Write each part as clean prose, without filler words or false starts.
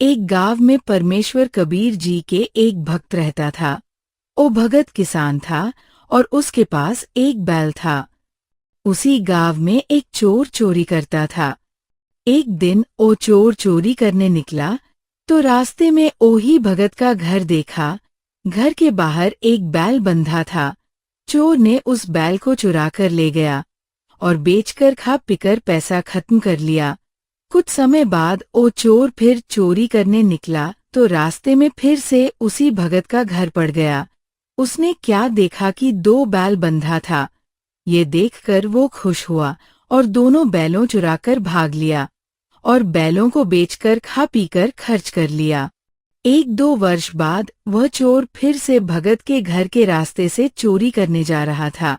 एक गांव में परमेश्वर कबीर जी के एक भक्त रहता था। वो भगत किसान था और उसके पास एक बैल था। उसी गांव में एक चोर चोरी करता था। एक दिन वो चोर चोरी करने निकला तो रास्ते में ओही भगत का घर देखा। घर के बाहर एक बैल बंधा था। चोर ने उस बैल को चुरा कर ले गया और बेचकर खा पीकर पैसा खत्म कर लिया। कुछ समय बाद वो चोर फिर चोरी करने निकला तो रास्ते में फिर से उसी भगत का घर पड़ गया। उसने क्या देखा कि 2 बैल बंधा था। ये देखकर वो खुश हुआ और दोनों बैलों चुराकर भाग लिया और बैलों को बेचकर खा पीकर खर्च कर लिया। 1-2 वर्ष बाद वह चोर फिर से भगत के घर के रास्ते से चोरी करने जा रहा था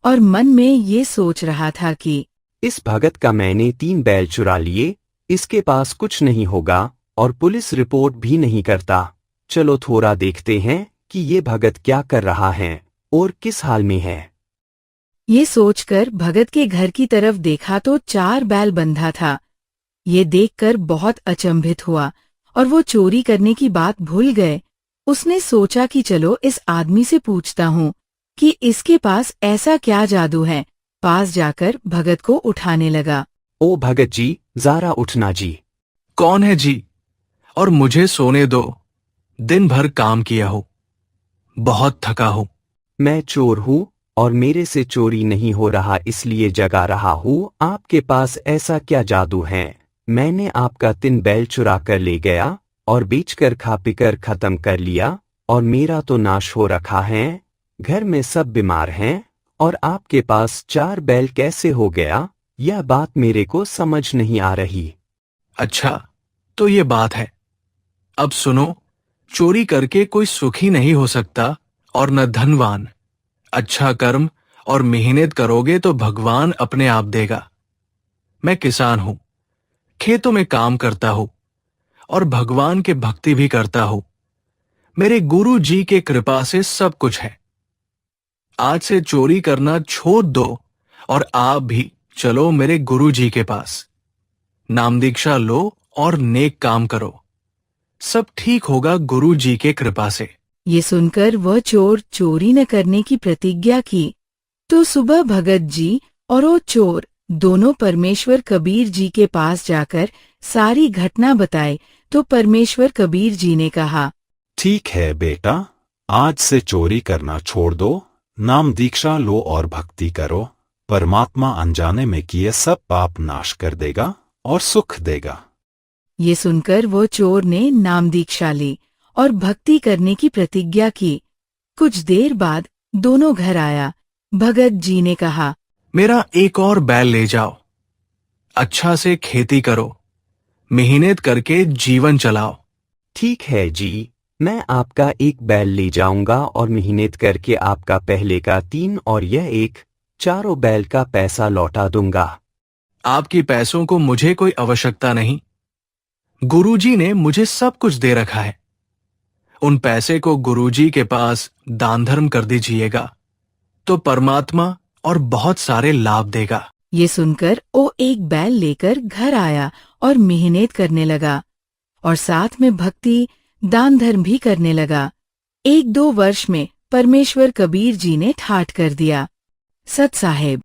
और मन में ये सोच रहा था कि इस भगत का मैंने 3 बैल चुरा लिए, इसके पास कुछ नहीं होगा और पुलिस रिपोर्ट भी नहीं करता। चलो थोड़ा देखते हैं कि ये भगत क्या कर रहा है और किस हाल में है। ये सोचकर भगत के घर की तरफ देखा तो 4 बैल बंधा था। ये देखकर बहुत अचंभित हुआ और वो चोरी करने की बात भूल गए। उसने सोचा कि चलो इस आदमी से पूछता हूँ कि इसके पास ऐसा क्या जादू है। पास जाकर भगत को उठाने लगा। ओ भगत जी, जरा उठना जी। कौन है जी? और मुझे सोने दो, दिन भर काम किया हो, बहुत थका हूं। मैं चोर हूँ और मेरे से चोरी नहीं हो रहा इसलिए जगा रहा हूँ। आपके पास ऐसा क्या जादू है? मैंने आपका 3 बैल चुरा कर ले गया और बेचकर खा पीकर खत्म कर लिया और मेरा तो नाश हो रखा है। घर में सब बीमार हैं और आपके पास 4 बैल कैसे हो गया? यह बात मेरे को समझ नहीं आ रही। अच्छा, तो ये बात है। अब सुनो, चोरी करके कोई सुखी नहीं हो सकता और न धनवान। अच्छा कर्म और मेहनत करोगे तो भगवान अपने आप देगा। मैं किसान हूं, खेतों में काम करता हूं और भगवान के भक्ति भी करता हूं। मेरे गुरु जी के कृपा से सब कुछ है। आज से चोरी करना छोड़ दो और आप भी चलो मेरे गुरु जी के पास। नाम दीक्षा लो और नेक काम करो, सब ठीक होगा गुरु जी के कृपा से। ये सुनकर वह चोर चोरी न करने की प्रतिज्ञा की। तो सुबह भगत जी और वो चोर दोनों परमेश्वर कबीर जी के पास जाकर सारी घटना बताई। तो परमेश्वर कबीर जी ने कहा, ठीक है बेटा, आज से चोरी करना छोड़ दो, नाम दीक्षा लो और भक्ति करो। परमात्मा अनजाने में किए सब पाप नाश कर देगा और सुख देगा। ये सुनकर वो चोर ने नाम दीक्षा ली और भक्ति करने की प्रतिज्ञा की। कुछ देर बाद दोनों घर आया। भगत जी ने कहा, मेरा एक और बैल ले जाओ, अच्छा से खेती करो, मेहनत करके जीवन चलाओ। ठीक है जी, मैं आपका एक बैल ले जाऊंगा और मेहनत करके आपका पहले का 3 और यह एक 4 बैल का पैसा लौटा दूंगा। आपकी पैसों को मुझे कोई आवश्यकता नहीं। गुरुजी ने मुझे सब कुछ दे रखा है। उन पैसे को गुरुजी के पास दान धर्म कर दीजिएगा तो परमात्मा और बहुत सारे लाभ देगा। ये सुनकर वो एक बैल लेकर घर आया और मेहनत करने लगा और साथ में भक्ति दान धर्म भी करने लगा। 1-2 वर्ष में परमेश्वर कबीर जी ने ठाठ कर दिया। सत साहेब।